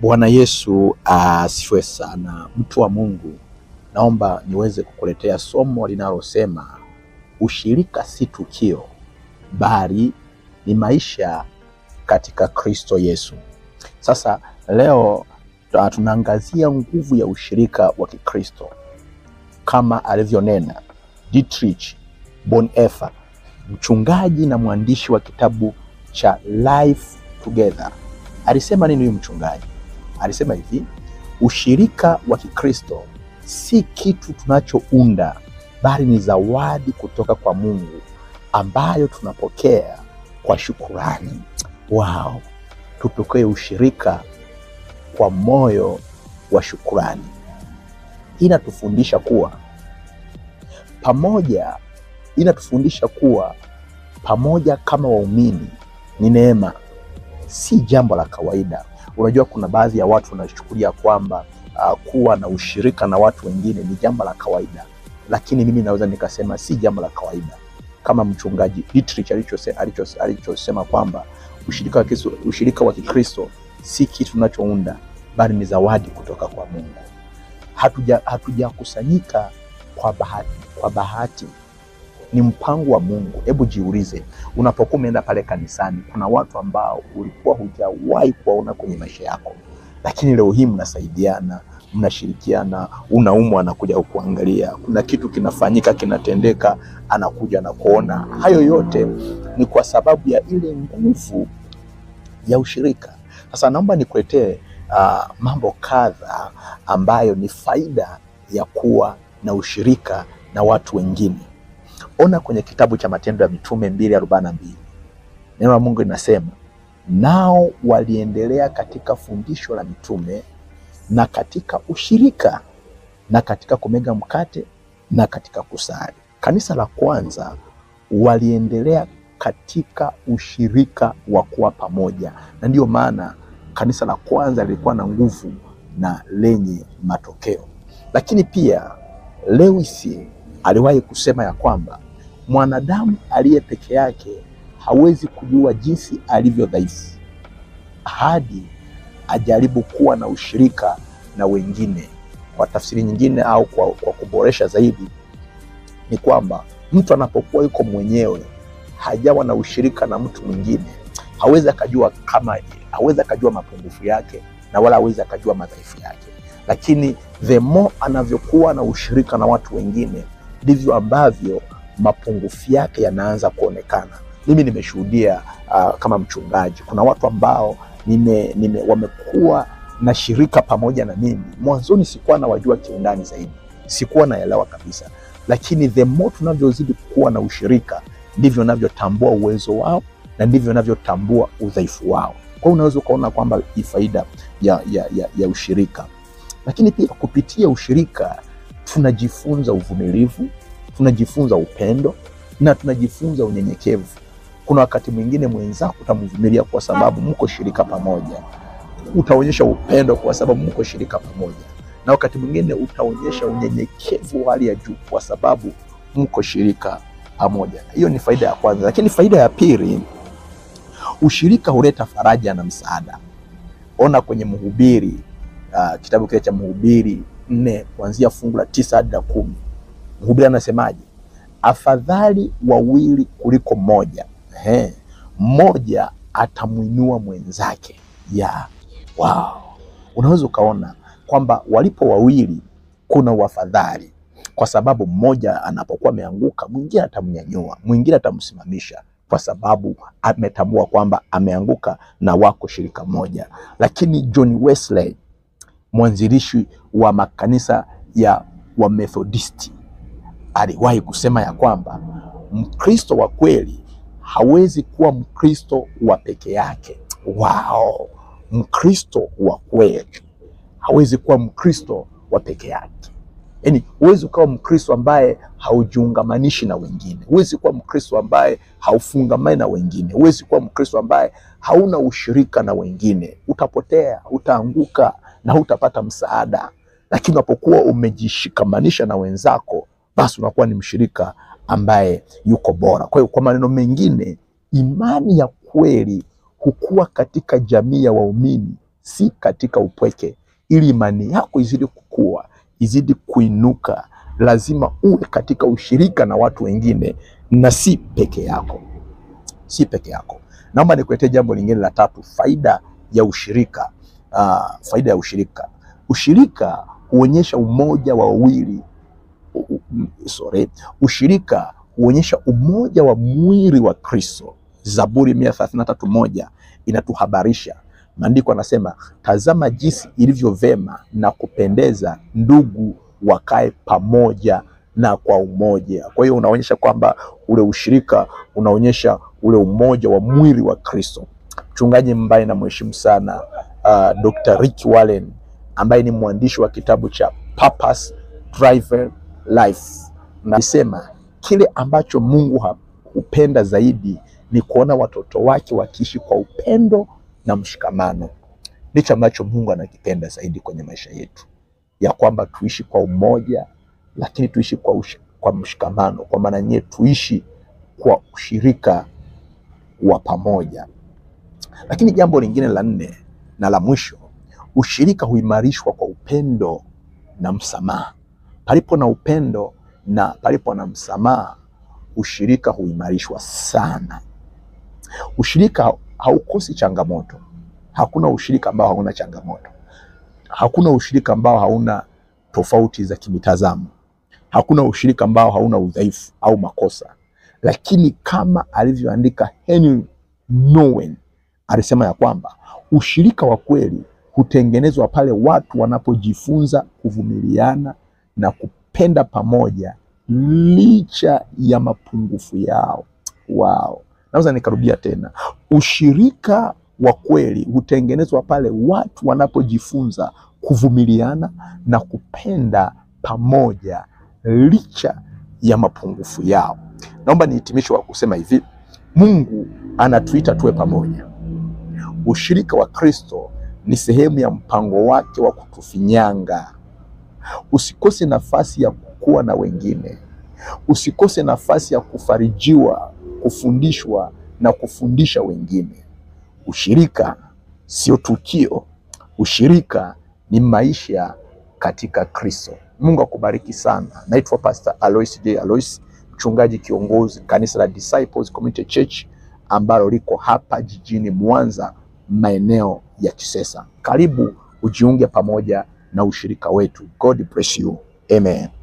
Bwana Yesu asifiwe sana. Mtu wa Mungu, naomba niweze kukuletea somo linalosema ushirika si tukio bali ni maisha katika Kristo Yesu. Sasa leo tunaangazia nguvu ya ushirika wa Kikristo kama alivyonena Dietrich Bonhoeffer, mchungaji na mwandishi wa kitabu cha Life Together. Alisema nini huyu mchungaji? Alisema hivi: ushirika wa Kikristo si kitu tunachounda bali ni zawadi kutoka kwa Mungu ambayo tunapokea kwa shukrani. Wow, tupokee ushirika kwa moyo wa shukrani. Hii inatufundisha kuwa pamoja kama waumini ni neema, si jambo la kawaida. Unajua kuna baadhi ya watu wanachukulia kwamba kuwa na ushirika na watu wengine ni jambo la kawaida, lakini mimi naweza nikasema si jambo la kawaida. Kama mchungaji Dietrich alichosema kwamba ushirika wa Kikristo si kitu tunachounda bali ni zawadi kutoka kwa Mungu. Hatujakusanyika kwa bahati, ni mpango wa Mungu. Hebu jiulize, unapokuwa umeenda pale kanisani, kuna watu ambao ulikuwa hujawahi kuwaona kwenye maisha yako, lakini leo hii mnasaidiana, mnashirikiana. Unaumwa, anakuja kukuangalia. Kuna kitu kinafanyika, kinatendeka, anakuja na kuona. Hayo yote ni kwa sababu ya ile nguvu ya ushirika. Sasa naomba nikuletee mambo kadha ambayo ni faida ya kuwa na ushirika na watu wengine. Ona kwenye kitabu cha Matendo ya Mitume 2:42. Neno la Mungu linasema, nao waliendelea katika fundisho la mitume na katika ushirika na katika kumega mkate na katika kusali. Kanisa la kwanza waliendelea katika ushirika wa kuwa pamoja, na ndiyo maana kanisa la kwanza lilikuwa na nguvu na lenye matokeo. Lakini pia Lewis aliwahi kusema ya kwamba mwanadamu aliye peke yake hawezi kujua jinsi alivyo dhaifu hadi ajaribu kuwa na ushirika na wengine. Kwa tafsiri nyingine au kwa kuboresha zaidi, ni kwamba mtu anapokuwa yuko mwenyewe, hajawa na ushirika na mtu mwingine, hawezi akajua mapungufu yake na wala hawezi akajua madhaifu yake. Lakini the more anavyokuwa na ushirika na watu wengine, ndivyo ambavyo mapungufu yake yanaanza kuonekana. Mimi nimeshuhudia kama mchungaji, kuna watu ambao wamekuwa na shirika pamoja na mimi. Mwanzoni sikuwa nawajua kiundani zaidi, sikuwa naelewa kabisa, lakini the more tunavyozidi kuwa na ushirika, ndivyo navyotambua uwezo wao na ndivyo navyotambua udhaifu wao. Kwa hiyo unaweza ukaona kwamba ni faida ya ushirika. Lakini pia kupitia ushirika tunajifunza uvumilivu, tunajifunza upendo na tunajifunza unyenyekevu. Kuna wakati mwingine mwenzako utamvumilia kwa sababu mko shirika pamoja, utaonyesha upendo kwa sababu mko shirika pamoja, na wakati mwingine utaonyesha unyenyekevu wa hali ya juu kwa sababu mko shirika pamoja. Hiyo ni faida ya kwanza. Lakini faida ya pili, ushirika huleta faraja na msaada. Ona kwenye Mhubiri, kitabu kile cha Mhubiri 4 kuanzia fungu la 9 hadi 10. Mhubiri anasemaje? Afadhali wawili kuliko mmoja, mmoja atamuinua mwenzake. Wow. Unaweza ukaona kwamba walipo wawili kuna wafadhali, kwa sababu mmoja anapokuwa ameanguka, mwingine atamnyanyua, mwingine atamsimamisha, kwa sababu ametambua kwamba ameanguka na wako shirika moja. Lakini John Wesley, mwanzilishi wa makanisa ya Wamethodisti, aliwahi kusema ya kwamba Mkristo wa kweli hawezi kuwa Mkristo wa peke yake. Wow. Mkristo wa kweli hawezi kuwa Mkristo wa peke yake. Yaani huwezi kuwa Mkristo ambaye haujiungamanishi na wengine. Huwezi kuwa Mkristo ambaye haufungamani na wengine. Huwezi kuwa Mkristo ambaye hauna ushirika na wengine. Utapotea, utaanguka na hutapata msaada. Lakini unapokuwa umejishikamanisha na wenzako, basi unakuwa ni mshirika ambaye yuko bora. Kwa hiyo kwa maneno mengine, imani ya kweli hukua katika jamii ya waumini si katika upweke. Ili imani yako izidi kukua, izidi kuinuka, lazima uwe katika ushirika na watu wengine na si peke yako. Si peke yako. Naomba nikuletee jambo lingine la tatu, faida ya ushirika. Faida ya ushirika. Ushirika huonyesha umoja wa wawili. Ushirika huonyesha umoja wa mwili wa Kristo. Zaburi 133:1 inatuhabarisha. Maandiko anasema, tazama jinsi ilivyo vema na kupendeza ndugu wakae pamoja na kwa umoja. Kwa hiyo unaonyesha kwamba ule ushirika unaonyesha ule umoja wa mwili wa Kristo. Mchungaji ambaye namheshimu sana, Dr. Rick Warren, ambaye ni mwandishi wa kitabu cha Purpose Driven Life, nasema kile ambacho Mungu hupenda zaidi ni kuona watoto wake wakiishi kwa upendo na mshikamano. Ndicho ambacho Mungu anakipenda zaidi kwenye maisha yetu, ya kwamba tuishi kwa umoja, lakini tuishi kwa mshikamano, kwa maana nye tuishi kwa ushirika wa pamoja. Lakini jambo lingine la nne na la mwisho, ushirika huimarishwa kwa upendo na msamaha. Palipo na upendo na palipo na msamaha, ushirika huimarishwa sana. Ushirika haukosi changamoto. Hakuna ushirika ambao hauna changamoto. Hakuna ushirika ambao hauna tofauti za kimitazamo. Hakuna ushirika ambao hauna udhaifu au makosa. Lakini kama alivyoandika Henry Nouwen, alisema ya kwamba ushirika wa kweli hutengenezwa pale watu wanapojifunza kuvumiliana na kupenda pamoja licha ya mapungufu yao. Wow. Naweza nikarudia tena. Ushirika wa kweli hutengenezwa pale watu wanapojifunza kuvumiliana na kupenda pamoja licha ya mapungufu yao. Naomba nihitimishe kwa kusema hivi, Mungu anatuita tuwe pamoja. Ushirika wa Kristo ni sehemu ya mpango wake wa kutufinyanga. Usikose nafasi ya kukua na wengine. Usikose nafasi ya kufarijiwa, kufundishwa na kufundisha wengine. Ushirika sio tukio. Ushirika ni maisha katika Kristo. Mungu akubariki sana. Naitwa Pastor Alois J. Alois, mchungaji kiongozi kanisa la Disciples Community Church ambalo liko hapa jijini Mwanza, maeneo ya Kisesa. Karibu ujiunge pamoja na ushirika wetu. God bless you. Amen.